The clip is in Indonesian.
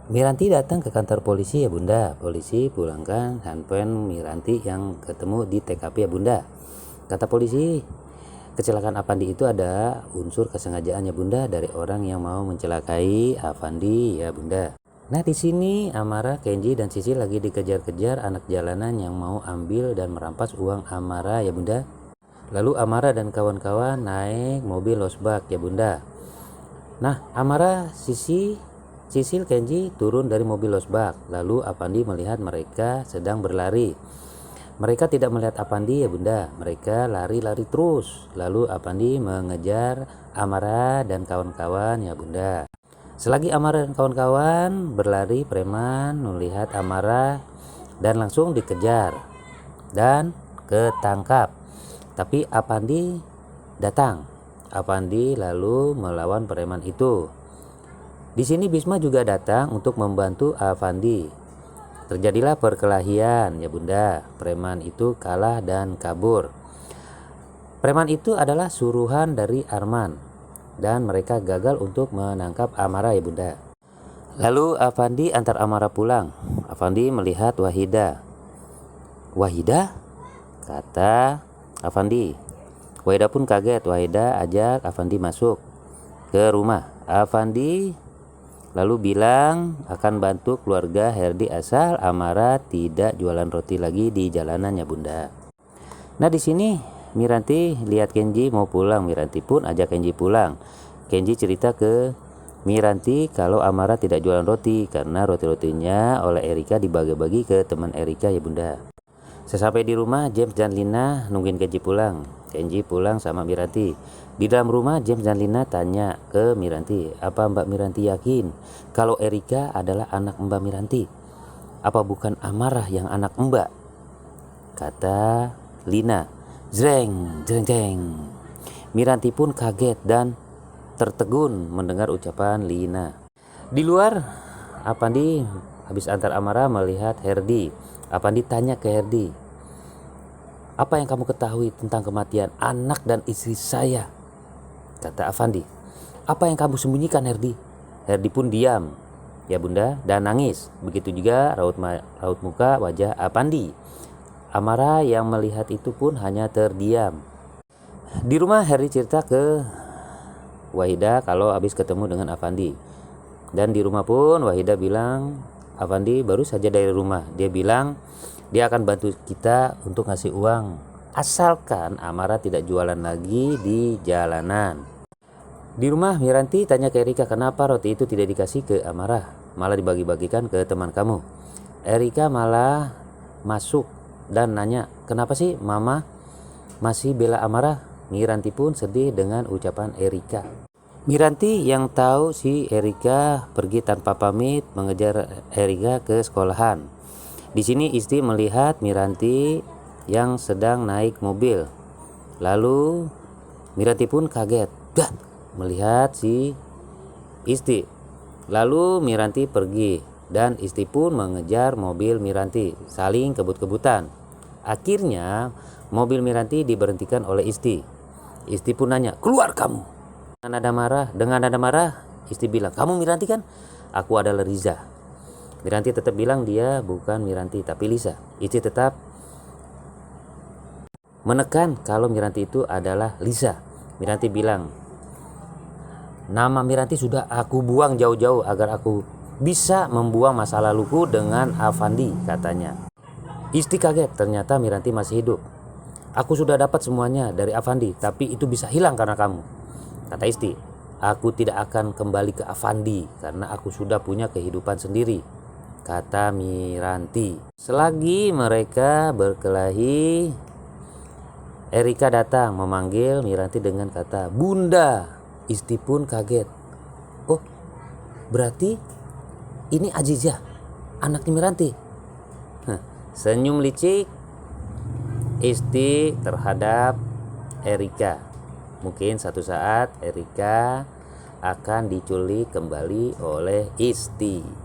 Miranti datang ke kantor polisi ya bunda. Polisi pulangkan handphone Miranti yang ketemu di TKP ya bunda. Kata polisi, kecelakaan Avandi itu ada unsur kesengajaan ya bunda dari orang yang mau mencelakai Avandi ya bunda. Nah di sini Amara, Kenji dan Sisil lagi dikejar-kejar anak jalanan yang mau ambil dan merampas uang Amara ya bunda. Lalu Amara dan kawan-kawan naik mobil losbak ya bunda. Nah Amara, Sisil, Kenji turun dari mobil losbak. Lalu Avandi melihat mereka sedang berlari. Mereka tidak melihat Avandi ya bunda. Mereka lari-lari terus. Lalu Avandi mengejar Amara dan kawan-kawan ya bunda. Selagi Amara dan kawan-kawan berlari, preman melihat Amara dan langsung dikejar dan ketangkap. Tapi Avandi datang. Avandi lalu melawan preman itu. Di sini Bisma juga datang untuk membantu Avandi. Terjadilah perkelahian ya bunda. Preman itu kalah dan kabur. Preman itu adalah suruhan dari Arman dan mereka gagal untuk menangkap Amara ya bunda. Lalu Avandi antar Amara pulang. Avandi melihat Wahida. Wahida? Kata Avandi. Wahida pun kaget. Wahida ajak Avandi masuk ke rumah. Avandi lalu bilang akan bantu keluarga Herdi asal Amara tidak jualan roti lagi di jalanan ya bunda. Nah di sini Miranti lihat Kenji mau pulang. Miranti pun ajak Kenji pulang. Kenji cerita ke Miranti kalau Amara tidak jualan roti karena roti-rotinya oleh Erika dibagi-bagi ke teman Erika ya bunda. Sesampai di rumah, James dan Lina nungguin Kenji pulang. Kenji pulang sama Miranti. Di dalam rumah, James dan Lina tanya ke Miranti, apa Mbak Miranti yakin kalau Erika adalah anak Mbak Miranti? Apa bukan Amara yang anak Mbak? Kata Lina. Jreng, jreng, jreng. Miranti pun kaget dan tertegun mendengar ucapan Lina. Di luar, Avandi habis antar Amara melihat Herdi. Avandi tanya ke Herdi, apa yang kamu ketahui tentang kematian anak dan istri saya? Kata Avandi, apa yang kamu sembunyikan Herdi? Herdi pun diam ya bunda dan nangis. Begitu juga raut muka wajah Avandi. Amara yang melihat itu pun hanya terdiam. Di rumah Herdi cerita ke Wahida kalau habis ketemu dengan Avandi. Dan di rumah pun Wahida bilang Avandi baru saja dari rumah. Dia bilang dia akan bantu kita untuk ngasih uang asalkan Amara tidak jualan lagi di jalanan. Di rumah Miranti tanya ke Erika kenapa roti itu tidak dikasih ke Amara, malah dibagi-bagikan ke teman kamu. Erika malah masuk dan nanya, kenapa sih mama masih bela Amara? Miranti pun sedih dengan ucapan Erika. Miranti yang tahu si Erika pergi tanpa pamit mengejar Erika ke sekolahan. Di sini Isti melihat Miranti yang sedang naik mobil. Lalu Miranti pun kaget melihat si Isti. Lalu Miranti pergi dan Isti pun mengejar mobil Miranti, saling kebut-kebutan. Akhirnya mobil Miranti diberhentikan oleh Isti. Isti pun nanya, keluar kamu. Dengan nada marah, Isti bilang, kamu Miranti kan? Aku adalah Riza. Miranti tetap bilang dia bukan Miranti tapi Lisa. Isti tetap menekan kalau Miranti itu adalah Lisa. Miranti bilang, nama Miranti sudah aku buang jauh-jauh agar aku bisa membuang masa laluku dengan Avandi, katanya. Isti kaget, ternyata Miranti masih hidup. Aku sudah dapat semuanya dari Avandi, tapi itu bisa hilang karena kamu. Kata Isti, aku tidak akan kembali ke Avandi karena aku sudah punya kehidupan sendiri. Kata Miranti. Selagi mereka berkelahi, Erika datang memanggil Miranti dengan kata Bunda. Isti pun kaget. Oh, berarti ini Aziza, anaknya Miranti. Senyum licik Isti terhadap Erika. Mungkin satu saat Erika akan diculik kembali oleh Isti.